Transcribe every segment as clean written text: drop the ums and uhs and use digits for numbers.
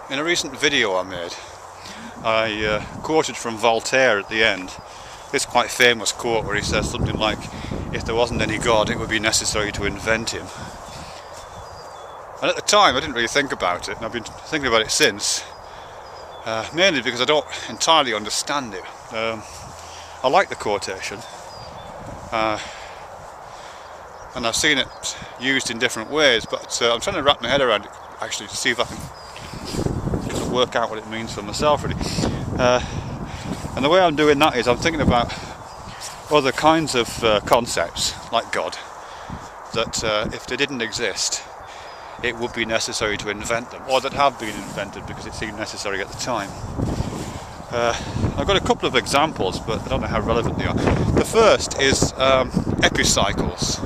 In a recent video I made, I quoted from Voltaire at the end, this quite famous quote where he says something like, if there wasn't any God it would be necessary to invent him. And at the time I didn't really think about it, and I've been thinking about it since, mainly because I don't entirely understand it. I like the quotation, and I've seen it used in different ways, but I'm trying to wrap my head around it actually to see if I can work out what it means for myself really. And the way I'm doing that is I'm thinking about other kinds of concepts like God that if they didn't exist it would be necessary to invent them, or that have been invented because it seemed necessary at the time. I've got a couple of examples, but I don't know how relevant they are. The first is Epicycles.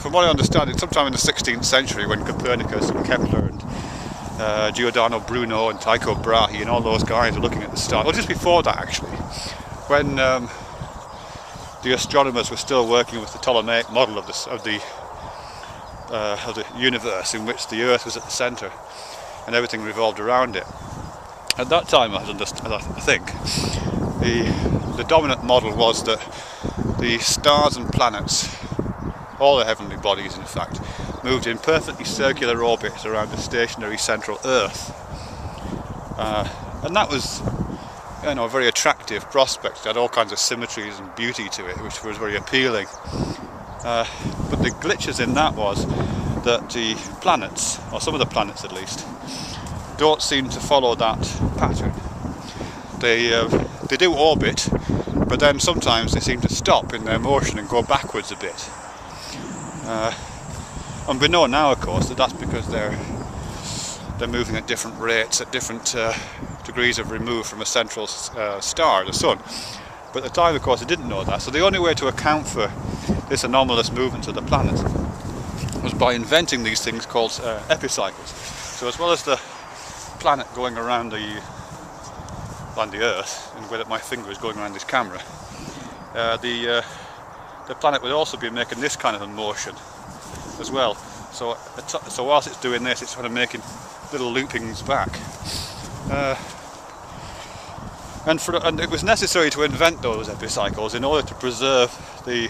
From what I understand, it's sometime in the 16th century when Copernicus and Kepler and Giordano Bruno and Tycho Brahe and all those guys were looking at the stars, or just before that actually, when the astronomers were still working with the Ptolemaic model of the universe, in which the Earth was at the centre and everything revolved around it. At that time, I think, the dominant model was that the stars and planets, all the heavenly bodies in fact, moved in perfectly circular orbits around a stationary central Earth. And that was, you know, a very attractive prospect. It had all kinds of symmetries and beauty to it, which was very appealing. But the glitches in that was that the planets, or some of the planets at least, don't seem to follow that pattern. They do orbit, but then sometimes they seem to stop in their motion and go backwards a bit. And we know now, of course, that that's because they're moving at different rates, at different degrees of remove from a central star, the sun. But at the time, of course, they didn't know that. So the only way to account for this anomalous movement of the planet was by inventing these things called epicycles. So as well as the planet going around the Earth, in the way that my finger is going around this camera, the planet would also be making this kind of a motion as well. So whilst it's doing this, it's kind of making little loopings back. And it was necessary to invent those epicycles in order to preserve the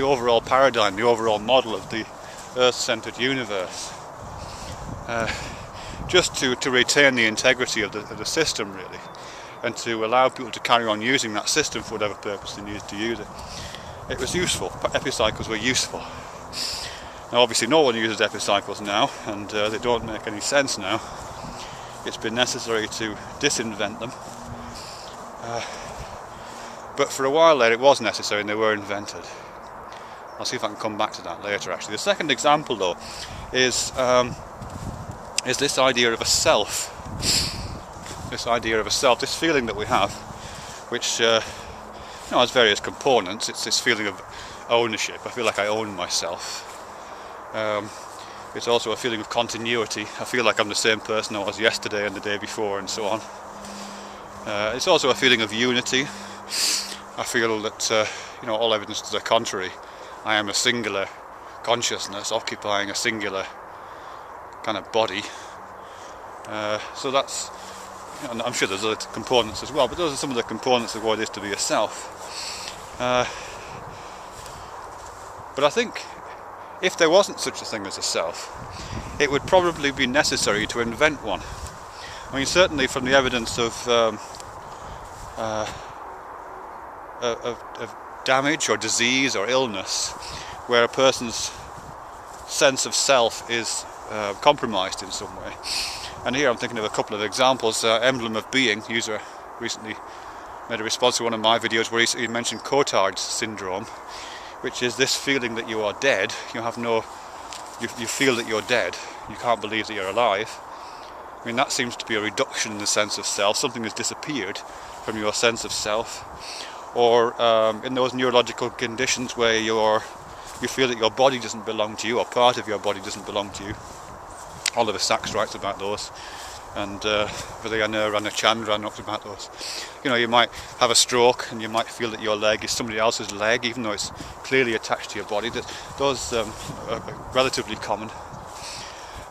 overall paradigm, the overall model of the Earth-centered universe. Just to retain the integrity of the system really, and to allow people to carry on using that system for whatever purpose they needed to use it. It was useful. Epicycles were useful. Now obviously no one uses epicycles now, and they don't make any sense now. It's been necessary to disinvent them. But for a while there it was necessary and they were invented. I'll see if I can come back to that later actually. The second example though is this idea of a self. This idea of a self, this feeling that we have, which has various components. It's this feeling of ownership. I feel like I own myself. It's also a feeling of continuity. I feel like I'm the same person I was yesterday and the day before and so on. It's also a feeling of unity. I feel that all evidence to the contrary. I am a singular consciousness occupying a singular kind of body. So that's, and I'm sure there's other components as well, but those are some of the components of what it is to be a self. But I think if there wasn't such a thing as a self, it would probably be necessary to invent one. I mean, certainly from the evidence of damage or disease or illness, where a person's sense of self is compromised in some way. And here I'm thinking of a couple of examples. Emblem of Being, user recently made a response to one of my videos where he mentioned Cotard's syndrome, which is this feeling that you are dead. You feel that you're dead. You can't believe that you're alive. I mean, that seems to be a reduction in the sense of self. Something has disappeared from your sense of self. Or in those neurological conditions where you feel that your body doesn't belong to you, or part of your body doesn't belong to you. Oliver Sacks writes about those, and Vidyananda Ramachandran talks about those. You might have a stroke and you might feel that your leg is somebody else's leg, even though it's clearly attached to your body. Those are relatively common.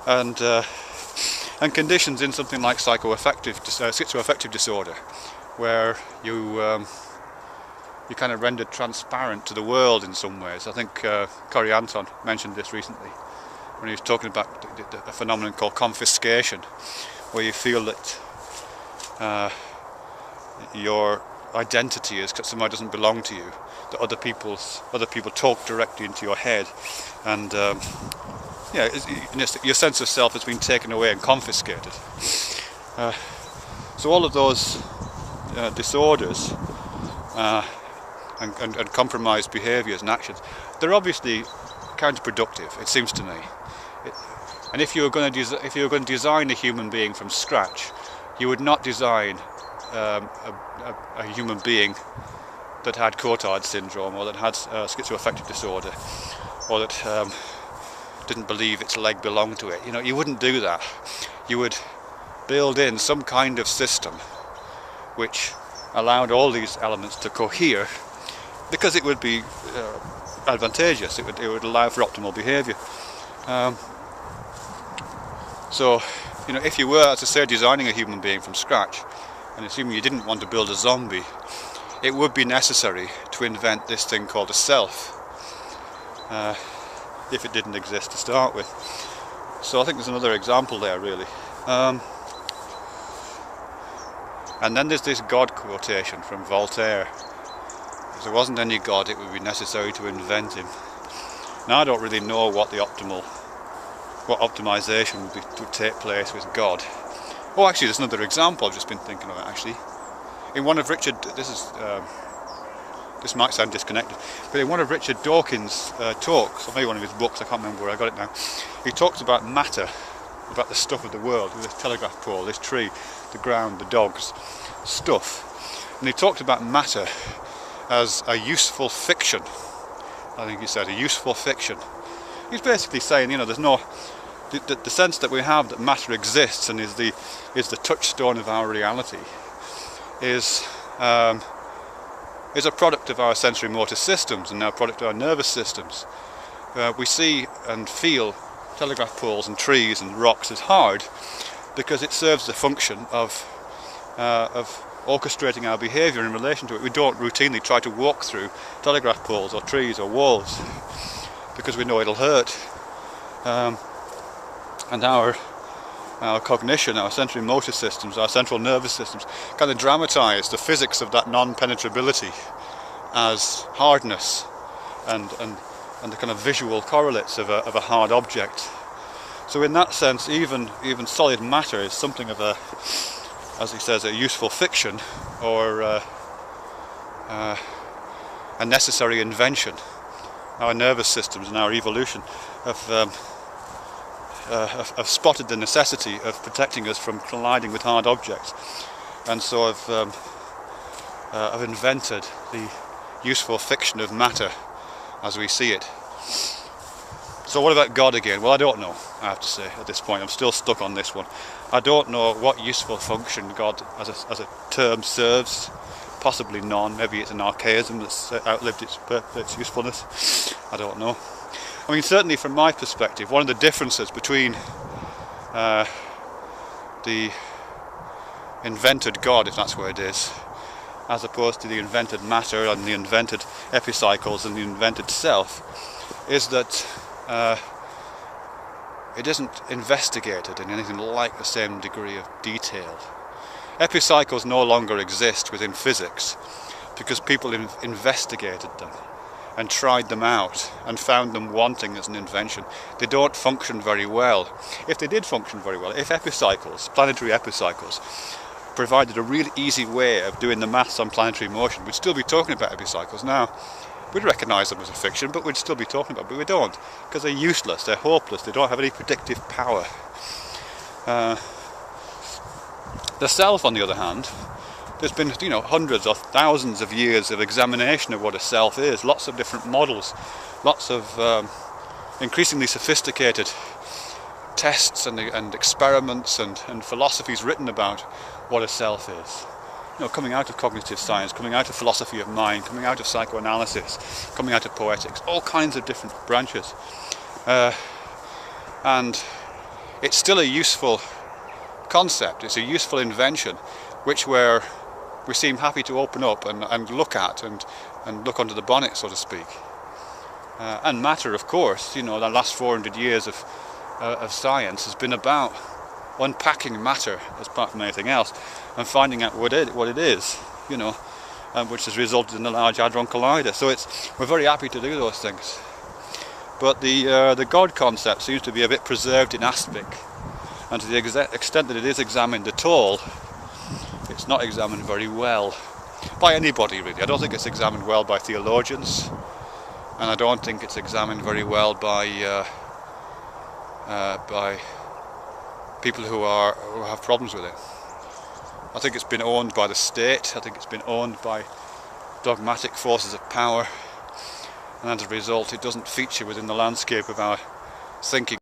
And and conditions in something like schizoaffective disorder, where you kind of rendered transparent to the world in some ways. I think Corey Anton mentioned this recently when he was talking about a phenomenon called confiscation, where you feel that your identity somehow doesn't belong to you, that other people talk directly into your head, and your sense of self has been taken away and confiscated. So all of those disorders and compromised behaviours and actions, they're obviously counterproductive, it seems to me. And if you were going to design a human being from scratch, you would not design a human being that had Cotard syndrome, or that had schizoaffective disorder, or that didn't believe its leg belonged to it. You wouldn't do that. You would build in some kind of system which allowed all these elements to cohere, because it would be advantageous. It would allow for optimal behaviour. So, if you were, as I say, designing a human being from scratch, and assuming you didn't want to build a zombie, it would be necessary to invent this thing called a self, if it didn't exist to start with. So I think there's another example there, really. And then there's this God quotation from Voltaire: if there wasn't any God, it would be necessary to invent him. Now, I don't really know what optimization would take place with God. Oh, actually, there's another example I've just been thinking of, actually. In one of Richard, this might sound disconnected, but in one of Richard Dawkins' talks, or maybe one of his books, I can't remember where I got it now, he talks about matter, about the stuff of the world, this telegraph pole, this tree, the ground, the dogs, stuff. And he talked about matter as a useful fiction. I think he said a useful fiction. He's basically saying, there's no... The sense that we have that matter exists and is the touchstone of our reality is a product of our sensory motor systems and a product of our nervous systems. We see and feel telegraph poles and trees and rocks as hard because it serves the function of orchestrating our behaviour in relation to it. We don't routinely try to walk through telegraph poles or trees or walls because we know it'll hurt. And our cognition, our sensory motor systems, our central nervous systems kind of dramatise the physics of that non-penetrability as hardness and the kind of visual correlates of a hard object. So in that sense, even solid matter is something of as he says, a useful fiction, or a necessary invention. Our nervous systems and our evolution have spotted the necessity of protecting us from colliding with hard objects, and so have invented the useful fiction of matter as we see it. So what about God again? Well, I don't know, I have to say, at this point. I'm still stuck on this one. I don't know what useful function God as a term serves. Possibly none. Maybe it's an archaism that's outlived its usefulness. I don't know. I mean, certainly from my perspective, one of the differences between the invented God, if that's what it is, as opposed to the invented matter and the invented epicycles and the invented self, is that it isn't investigated in anything like the same degree of detail. Epicycles no longer exist within physics because people investigated them and tried them out and found them wanting as an invention. They don't function very well. If they did function very well, if epicycles, planetary epicycles, provided a really easy way of doing the maths on planetary motion, we'd still be talking about epicycles now. We'd recognise them as a fiction, but we'd still be talking about them, but we don't, because they're useless, they're hopeless, they don't have any predictive power. The self, on the other hand, there's been, hundreds or thousands of years of examination of what a self is, lots of different models, lots of increasingly sophisticated tests and experiments and philosophies written about what a self is. Coming out of cognitive science, coming out of philosophy of mind, coming out of psychoanalysis, coming out of poetics, all kinds of different branches. And it's still a useful concept. It's a useful invention which we seem happy to open up and look at and look under the bonnet, so to speak. And matter, of course, you know, the last 400 years of science has been about unpacking matter as part from anything else and finding out what it is, you know, which has resulted in the Large Hadron Collider. So we're very happy to do those things. But the God concept seems to be a bit preserved in aspic, and to the extent that it is examined at all, it's not examined very well by anybody, really. I don't think it's examined well by theologians, and I don't think it's examined very well by people who have problems with it. I think it's been owned by the state. I think it's been owned by dogmatic forces of power, and as a result it doesn't feature within the landscape of our thinking.